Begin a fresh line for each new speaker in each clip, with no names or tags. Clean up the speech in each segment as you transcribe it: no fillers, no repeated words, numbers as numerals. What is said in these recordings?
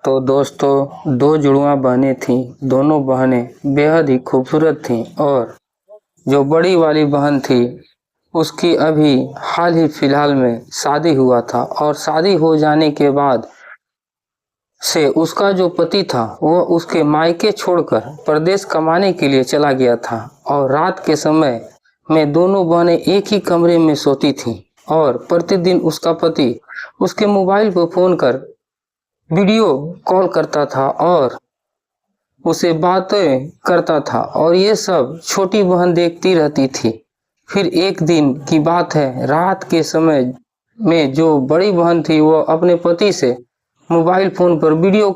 तो दोस्तों, दो जुड़वा बहनें थीं। दोनों बहनें बेहद ही खूबसूरत थीं और जो बड़ी वाली बहन थी उसकी अभी हाल ही फिलहाल में शादी हुआ था और शादी हो जाने के बाद से उसका जो पति था वह उसके मायके छोड़कर परदेश कमाने के लिए चला गया था और रात के समय में दोनों बहनें एक ही कमरे में सोती थीं और प्रतिदिन उसका पति उसके मोबाइल पर फोन कर वीडियो कॉल करता था और उसे बातें करता था और ये सब छोटी बहन देखती रहती थी। फिर एक दिन की बात है, रात के समय में जो बड़ी बहन थी वो अपने पति से मोबाइल फोन पर वीडियो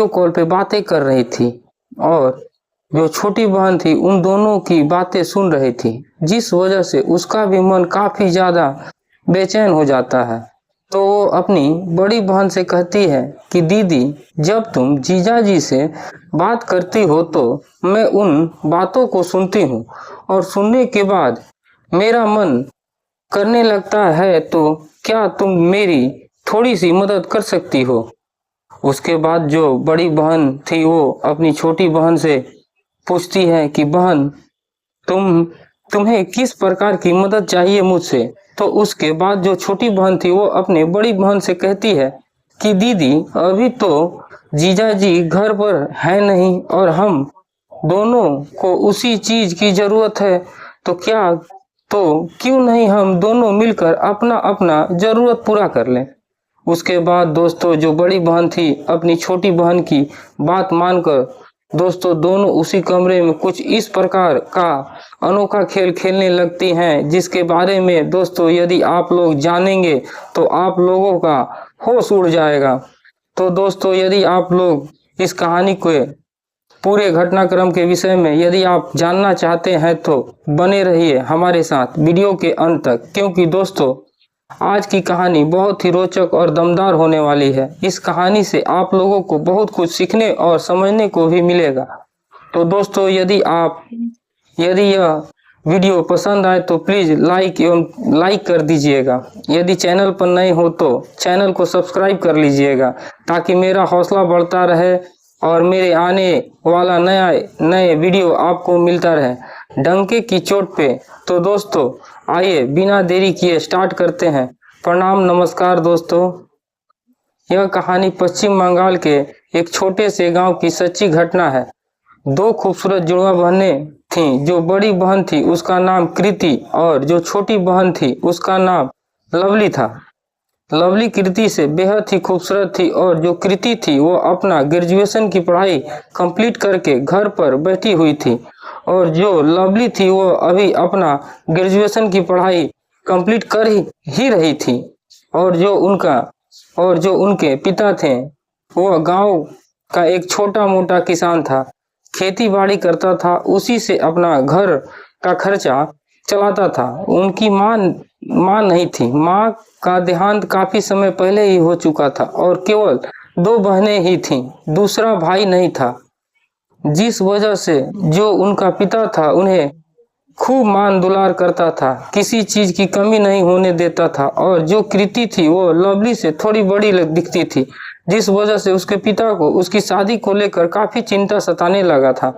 कॉल पे बातें कर रही थी और जो छोटी बहन थी उन दोनों की बातें सुन रही थी, जिस वजह से उसका भी मन काफी ज्यादा बेचैन हो जाता है। तो वो अपनी बड़ी बहन से कहती है कि दीदी, जब तुम जीजाजी से बात करती हो तो मैं उन बातों को सुनती हूँ और सुनने के बाद मेरा मन करने लगता है, तो क्या तुम मेरी थोड़ी सी मदद कर सकती हो। उसके बाद जो बड़ी बहन थी वो अपनी छोटी बहन से पूछती है कि बहन, तुम्हें किस प्रकार की मदद चाहिए मुझसे। तो उसके बाद जो छोटी बहन थी वो अपने बड़ी बहन से कहती है कि दीदी, अभी तो जीजाजी घर पर है नहीं और हम दोनों को उसी चीज की जरूरत है, तो क्यों नहीं हम दोनों मिलकर अपना अपना जरूरत पूरा कर लें। उसके बाद दोस्तों, जो बड़ी बहन थी अपनी छोटी बहन की बात मानकर दोस्तों दोनों उसी कमरे में कुछ इस प्रकार का अनोखा खेल खेलने लगती हैं, जिसके बारे में दोस्तों यदि आप लोग जानेंगे तो आप लोगों का होश उड़ जाएगा। तो दोस्तों, यदि आप लोग इस कहानी के पूरे घटनाक्रम के विषय में यदि आप जानना चाहते हैं तो बने रहिए हमारे साथ वीडियो के अंत तक, क्योंकि दोस्तों आज की कहानी बहुत ही रोचक और दमदार होने वाली है। इस कहानी से आप लोगों को बहुत कुछ सीखने और समझने को भी मिलेगा। तो दोस्तों, यदि यह वीडियो पसंद आए तो प्लीज लाइक कर दीजिएगा। यदि चैनल पर नए हो तो चैनल को सब्सक्राइब कर लीजिएगा, ताकि मेरा हौसला बढ़ता रहे और मेरे आने वाला नए वीडियो आपको मिलता रहे डंके की चोट पे। तो दोस्तों आइए बिना देरी किए स्टार्ट करते हैं। प्रणाम, नमस्कार दोस्तों। यह कहानी पश्चिम बंगाल के एक छोटे से गांव की सच्ची घटना है। दो खूबसूरत जुड़वा बहनें थीं। जो बड़ी बहन थी उसका नाम कृति और जो छोटी बहन थी उसका नाम लवली था। लवली कृति से बेहद ही खूबसूरत थी और जो कृति थी वो अपना ग्रेजुएशन की पढ़ाई कंप्लीट करके घर पर बैठी हुई थी और जो लवली थी वो अभी अपना ग्रेजुएशन की पढ़ाई कंप्लीट कर ही रही थी और जो उनके पिता थे वो गांव का एक छोटा मोटा किसान था, खेती बाड़ी करता था, उसी से अपना घर का खर्चा चलाता था। उनकी माँ नहीं थी। माँ का देहांत काफी समय पहले ही हो चुका था और केवल दो बहनें ही थीं, दूसरा भाई नहीं था, जिस वजह से जो उनका पिता था उन्हें खूब मान दुलार करता था, किसी चीज की कमी नहीं होने देता था। और जो कृति थी वो लवली से थोड़ी बड़ी दिखती थी, जिस वजह से उसके पिता को उसकी शादी को लेकर काफी चिंता सताने लगा था।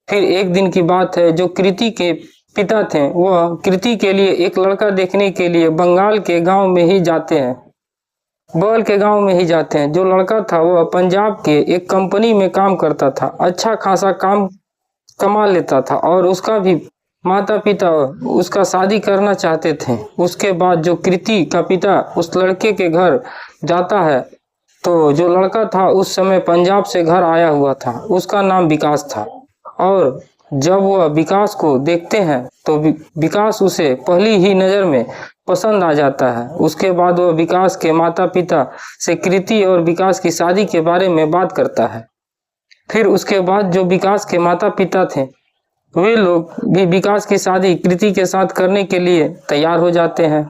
फिर एक दिन की बात है, जो कृति के पिता थे वह कृति के लिए एक लड़का देखने के लिए बंगाल के गांव में ही जाते हैं। जो लड़का था वह पंजाब के एक कंपनी में काम करता था, अच्छा खासा काम कमा लेता था और उसका भी माता पिता उसका शादी करना चाहते थे। उसके बाद जो कृति का पिता उस लड़के के घर जाता है तो जो लड़का था उस समय पंजाब से घर आया हुआ था, उसका नाम विकास था। और जब वह विकास को देखते हैं तो विकास उसे पहली ही नज़र में पसंद आ जाता है। उसके बाद वह विकास के माता पिता से कृति और विकास की शादी के बारे में बात करता है। फिर उसके बाद जो विकास के माता पिता थे वे लोग भी विकास की शादी कृति के साथ करने के लिए तैयार हो जाते हैं।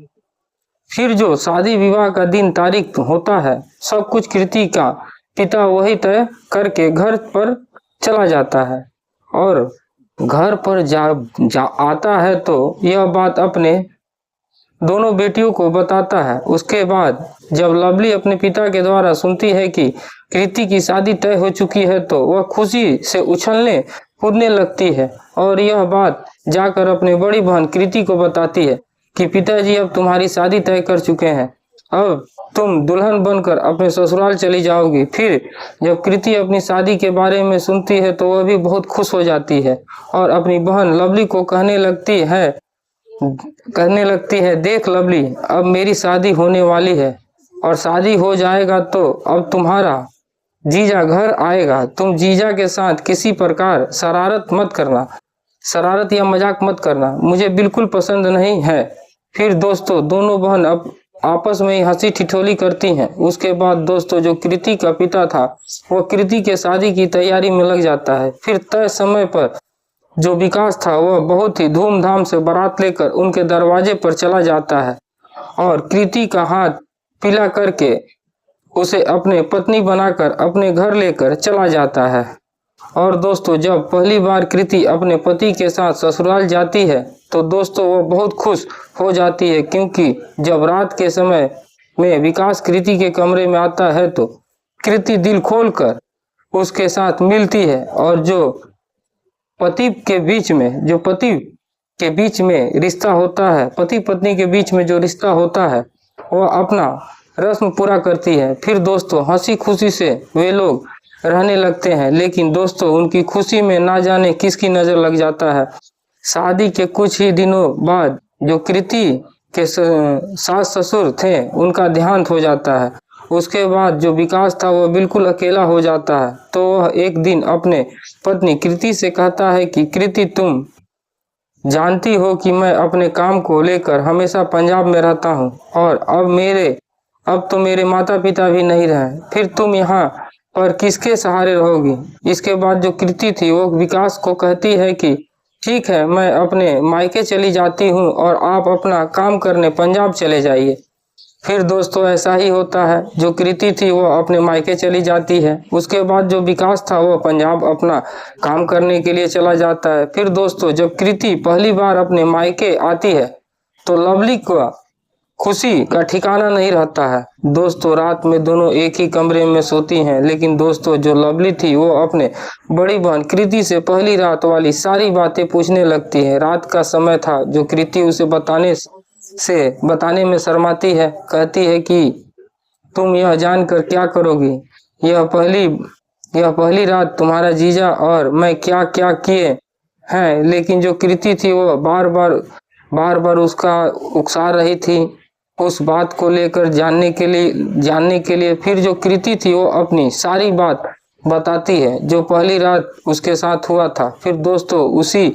फिर जो शादी विवाह का दिन तारीख होता है, सब कुछ कृति का पिता वही तय करके घर पर चला जाता है और घर पर जा आता है तो यह बात अपने दोनों बेटियों को बताता है। उसके बाद जब लवली अपने पिता के द्वारा सुनती है कि कृति की शादी तय हो चुकी है तो वह खुशी से उछलने कूदने लगती है और यह बात जाकर अपनी बड़ी बहन कृति को बताती है कि पिताजी अब तुम्हारी शादी तय कर चुके हैं, अब तुम दुल्हन बनकर अपने ससुराल चली जाओगी। फिर जब कृति अपनी शादी के बारे में सुनती है तो वह भी बहुत खुश हो जाती है और अपनी बहन लवली को कहने लगती है, देख लवली, अब मेरी शादी होने वाली है और शादी हो जाएगा तो अब तुम्हारा जीजा घर आएगा। तुम जीजा के साथ किसी प्रकार शरारत या मजाक मत करना, मुझे बिल्कुल पसंद नहीं है। फिर दोस्तों दोनों बहन अब आपस में ही हंसी ठिठोली करती हैं। उसके बाद दोस्तों जो कृति का पिता था वो कृति के शादी की तैयारी में लग जाता है। फिर तय समय पर जो विकास था वह बहुत ही धूमधाम से बारात लेकर उनके दरवाजे पर चला जाता है और कृति का हाथ पीला करके उसे अपने पत्नी बनाकर अपने घर लेकर चला जाता है। और दोस्तों जब पहली बार कृति अपने पति के साथ ससुराल जाती है तो दोस्तों वो बहुत खुश हो जाती है, क्योंकि जब रात के समय में विकास कृति के कमरे में आता है तो कृति दिल खोलकर उसके साथ मिलती है और जो पति के बीच में रिश्ता होता है, पति पत्नी के बीच में जो रिश्ता होता है वह अपना रस्म पूरा करती है। फिर दोस्तों हंसी खुशी से वे लोग रहने लगते हैं, लेकिन दोस्तों उनकी खुशी में ना जाने किसकी नजर लग जाता है। शादी के कुछ ही दिनों बाद जो कृति के सास ससुर थे उनका देहांत हो जाता है। उसके बाद जो विकास था वो बिल्कुल अकेला हो जाता है। तो वह एक दिन अपने पत्नी कृति से कहता है कि कृति, तुम जानती हो कि मैं अपने काम को लेकर हमेशा पंजाब में रहता हूँ और अब तो मेरे माता पिता भी नहीं रहे, फिर तुम यहाँ पर किसके सहारे रहोगी। इसके बाद जो कृति थी वो विकास को कहती है कि ठीक है, मैं अपने मायके चली जाती हूँ और आप अपना काम करने पंजाब चले जाइए। फिर दोस्तों ऐसा ही होता है, जो कृति थी वो अपने मायके चली जाती है। उसके बाद जो विकास था वो पंजाब अपना काम करने के लिए चला जाता है। फिर दोस्तों जब कृति पहली बार अपने मायके आती है तो लवली का खुशी का ठिकाना नहीं रहता है। दोस्तों रात में दोनों एक ही कमरे में सोती हैं, लेकिन दोस्तों जो लवली थी वो अपने बड़ी बहन कृति से पहली रात वाली सारी बातें पूछने लगती है। रात का समय था, जो कृति उसे बताने में शर्माती है। कहती है कि तुम यह जानकर क्या करोगी, यह पहली रात तुम्हारा जीजा और मैं क्या क्या किए हैं। लेकिन जो कृति थी वो बार बार उसका उकसा रही थी उस बात को लेकर जानने के लिए। फिर जो कृति थी वो अपनी सारी बात बताती है जो पहली रात उसके साथ हुआ था। फिर दोस्तों उसी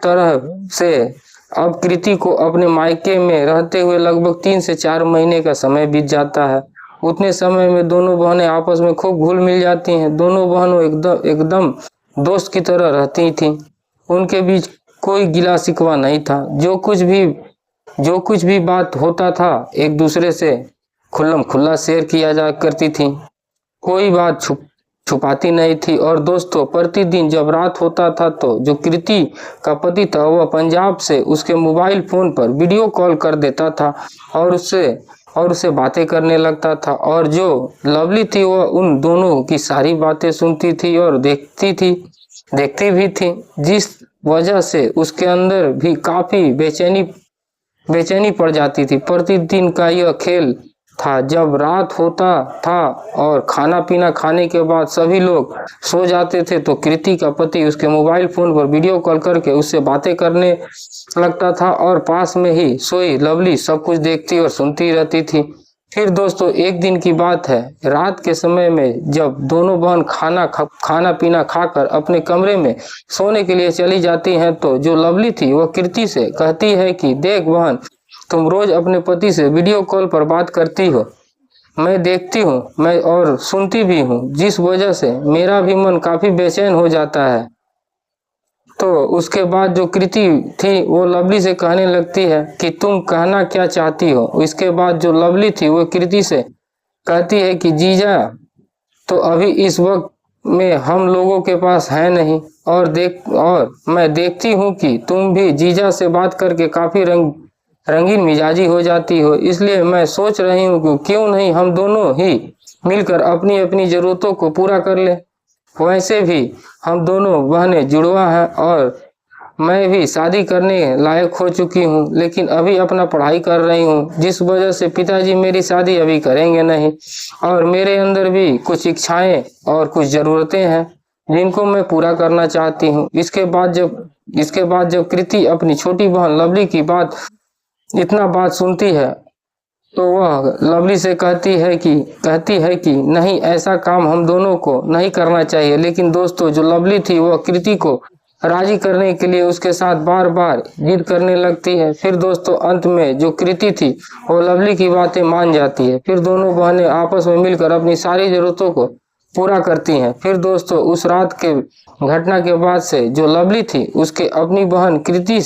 तरह से अब कृति को अपने मायके में रहते हुए लगभग 3 से 4 महीने का समय बीत जाता है। उतने समय में दोनों बहनें आपस में खूब घुल मिल जाती हैं। दोनों बहनों एकदम दोस्त की तरह रहती थीं। उनके बीच कोई गिला शिकवा नहीं था। जो कुछ भी बात होता था एक दूसरे से खुल्लम खुल्ला शेयर किया जा करती थी, कोई बात छुपाती नहीं थी। और दोस्तों प्रतिदिन जब रात होता था तो जो कृति का पति था वह पंजाब से उसके मोबाइल फोन पर वीडियो कॉल कर देता था और उससे बातें करने लगता था। और जो लवली थी वह उन दोनों की सारी बातें सुनती थी और देखती भी थी, जिस वजह से उसके अंदर भी काफी बेचैनी पड़ जाती थी। प्रतिदिन का यह खेल था। जब रात होता था और खाना पीना खाने के बाद सभी लोग सो जाते थे तो कृति का पति उसके मोबाइल फोन पर वीडियो कॉल करके उससे बातें करने लगता था और पास में ही सोई लवली सब कुछ देखती और सुनती रहती थी। फिर दोस्तों एक दिन की बात है, रात के समय में जब दोनों बहन खाना पीना खाकर अपने कमरे में सोने के लिए चली जाती हैं तो जो लवली थी वह कृति से कहती है कि देख बहन, तुम रोज अपने पति से वीडियो कॉल पर बात करती हो, मैं देखती हूँ, मैं और सुनती भी हूँ, जिस वजह से मेरा भी मन काफी बेचैन हो जाता है। तो उसके बाद जो कृति थी वो लवली से कहने लगती है कि तुम कहना क्या चाहती हो। इसके बाद जो लवली थी वो कृति से कहती है कि जीजा तो अभी इस वक्त में हम लोगों के पास है नहीं और मैं देखती हूँ कि तुम भी जीजा से बात करके काफी रंगीन मिजाजी हो जाती हो। इसलिए मैं सोच रही हूँ कि क्यों नहीं हम दोनों ही मिलकर अपनी अपनी जरूरतों को पूरा कर ले। वैसे भी हम दोनों बहनें जुड़वा हैं और मैं भी शादी करने लायक हो चुकी हूँ, लेकिन अभी अपना पढ़ाई कर रही हूँ, जिस वजह से पिताजी मेरी शादी अभी करेंगे नहीं। और मेरे अंदर भी कुछ इच्छाएं और कुछ ज़रूरतें हैं जिनको मैं पूरा करना चाहती हूँ। इसके बाद जब कृति अपनी छोटी बहन लवली की इतना बात सुनती है तो वह लवली से कहती है कि नहीं, ऐसा काम हम दोनों को नहीं करना चाहिए। लेकिन दोस्तों, जो लवली थी वह कृति को राजी करने के लिए उसके साथ बार बार जिद करने लगती है। फिर दोस्तों, अंत में जो कृति थी वो लवली की बातें मान जाती है। फिर दोनों बहनें आपस में मिलकर अपनी सारी जरूरतों को पूरा करती हैं। फिर दोस्तों, उस रात के घटना के बाद से जो लवली थी उसके अपनी बहन कृति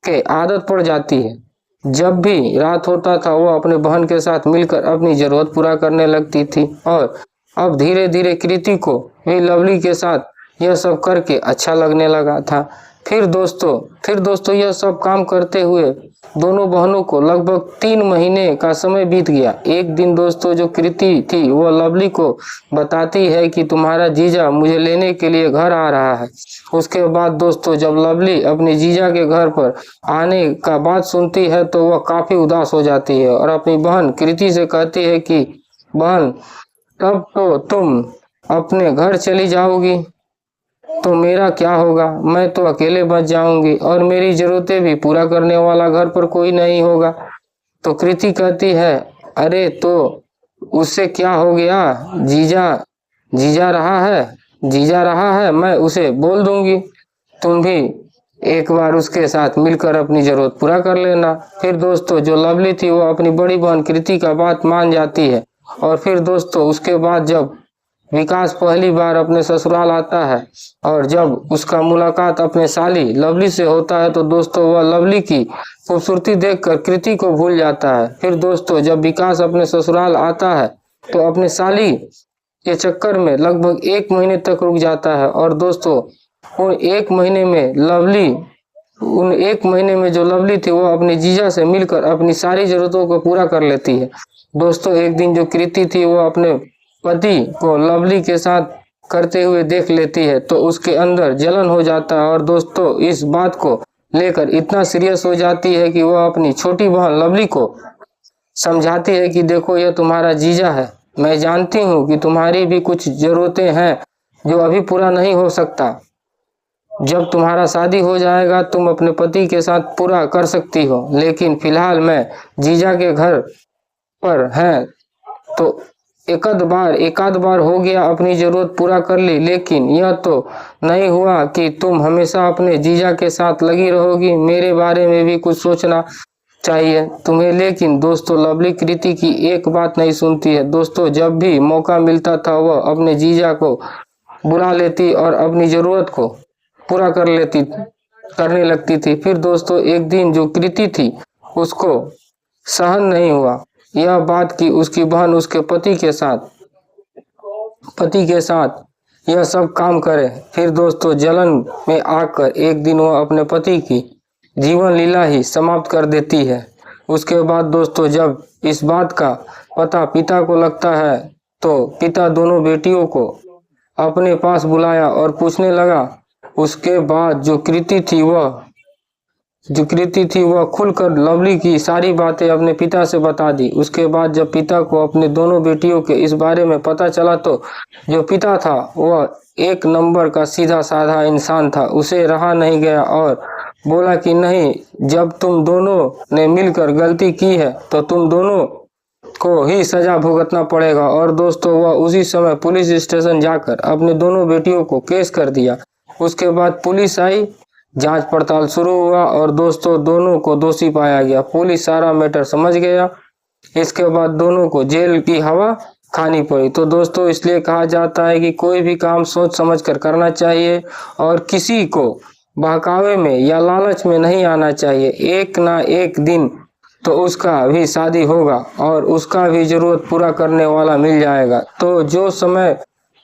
के आदत पड़ जाती है। जब भी रात होता था वो अपने बहन के साथ मिलकर अपनी जरूरत पूरा करने लगती थी। और अब धीरे धीरे कृति को भी लवली के साथ यह सब करके अच्छा लगने लगा था। फिर दोस्तों यह सब काम करते हुए दोनों बहनों को लगभग 3 महीने का समय बीत गया। एक दिन दोस्तों, जो कृति थी वह लवली को बताती है कि तुम्हारा जीजा मुझे लेने के लिए घर आ रहा है। उसके बाद दोस्तों, जब लवली अपने जीजा के घर पर आने का बात सुनती है तो वह काफी उदास हो जाती है और अपनी बहन कृति से कहती है कि बहन, तब तो तुम अपने घर चली जाओगी तो मेरा क्या होगा? मैं तो अकेले बच जाऊंगी और मेरी जरूरतें भी पूरा करने वाला घर पर कोई नहीं होगा। तो कृति कहती है, अरे तो उससे क्या हो गया? जीजा जीजा रहा है, मैं उसे बोल दूंगी। तुम भी एक बार उसके साथ मिलकर अपनी जरूरत पूरा कर लेना। फिर दोस्तों, जो लवली थी वो अपनी बड़ी बहन कृति का बात मान जाती है। और फिर दोस्तों, उसके बाद जब विकास पहली बार अपने ससुराल आता है और जब उसका मुलाकात अपने साली लवली से होता है तो दोस्तों, वह लवली की खूबसूरती देखकर कृति को भूल जाता है। फिर दोस्तों, जब विकास अपने ससुराल आता है तो अपने साली के चक्कर में लगभग 1 महीने तक रुक जाता है। और दोस्तों, उन 1 महीने में जो लवली थी वो अपने जीजा से मिलकर अपनी सारी जरूरतों को पूरा कर लेती है। दोस्तों, एक दिन जो कृति थी वो अपने पति को लवली के साथ करते हुए देख लेती है तो उसके अंदर जलन हो जाता है। और दोस्तों, इस बात को लेकर इतना सीरियस हो जाती है कि वह अपनी छोटी बहन लवली को समझाती है कि देखो, यह तुम्हारा जीजा है, मैं जानती हूँ कि तुम्हारी भी कुछ जरूरतें हैं जो अभी पूरा नहीं हो सकता। जब तुम्हारा शादी हो जाएगा तुम अपने पति के साथ पूरा कर सकती हो, लेकिन फिलहाल मैं जीजा के घर पर है तो एकाध बार हो गया अपनी जरूरत पूरा कर ली, लेकिन यह तो नहीं हुआ कि तुम हमेशा अपने जीजा के साथ लगी रहोगी। मेरे बारे में भी कुछ सोचना चाहिए तुम्हें। लेकिन दोस्तों, लवली कृति की एक बात नहीं सुनती है। दोस्तों, जब भी मौका मिलता था वह अपने जीजा को बुला लेती और अपनी जरूरत को पूरा करने लगती थी। फिर दोस्तों, एक दिन जो कृति थी उसको सहन नहीं हुआ यह बात कि उसकी बहन उसके पति के साथ यह सब काम करे। फिर दोस्तों, जलन में आकर एक दिन वह अपने पति की जीवन लीला ही समाप्त कर देती है। उसके बाद दोस्तों, जब इस बात का पता पिता को लगता है तो पिता दोनों बेटियों को अपने पास बुलाया और पूछने लगा। उसके बाद जो कृति थी वह खुलकर लवली की सारी बातें अपने पिता से बता दी। उसके बाद जब पिता को अपने दोनों बेटियों के इस बारे में पता चला तो जो पिता था वह एक नंबर का सीधा साधा इंसान था। उसे रहा नहीं गया और बोला कि नहीं, जब तुम दोनों ने मिलकर गलती की है तो तुम दोनों को ही सजा भुगतना पड़ेगा। और दोस्तों, वह उसी समय पुलिस स्टेशन जाकर अपने दोनों बेटियों को केस कर दिया। उसके बाद पुलिस आई, जांच पड़ताल शुरू हुआ और दोस्तों, दोनों को दोषी पाया गया। पुलिस सारा मैटर समझ गया। इसके बाद दोनों को जेल की हवा खानी पड़ी। तो दोस्तों, इसलिए कहा जाता है कि कोई भी काम सोच समझ कर करना चाहिए और किसी को बहकावे में या लालच में नहीं आना चाहिए। एक ना एक दिन तो उसका भी शादी होगा और उसका भी जरूरत पूरा करने वाला मिल जाएगा। तो जो समय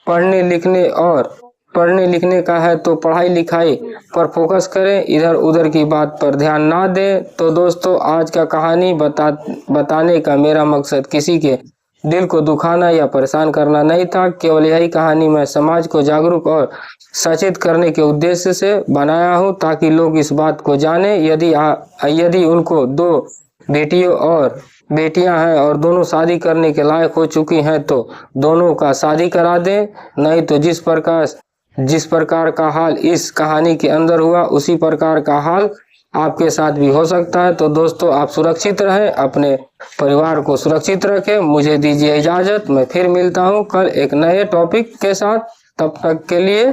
पढ़ने लिखने और पढ़ने लिखने का है तो पढ़ाई लिखाई पर फोकस करें, इधर उधर की बात पर ध्यान ना दें। तो दोस्तों, आज का कहानी बताने का मेरा मकसद किसी के दिल को दुखाना या परेशान करना नहीं था। केवल यही कहानी मैं समाज को जागरूक और सचेत करने के उद्देश्य से बनाया हूँ, ताकि लोग इस बात को जाने। यदि उनको 2 बेटियों और बेटियां हैं और दोनों शादी करने के लायक हो चुकी हैं तो दोनों का शादी करा दें। नहीं तो जिस प्रकार का हाल इस कहानी के अंदर हुआ, उसी प्रकार का हाल आपके साथ भी हो सकता है। तो दोस्तों, आप सुरक्षित रहें, अपने परिवार को सुरक्षित रखें। मुझे दीजिए इजाजत, मैं फिर मिलता हूं कल एक नए टॉपिक के साथ। तब तक के लिए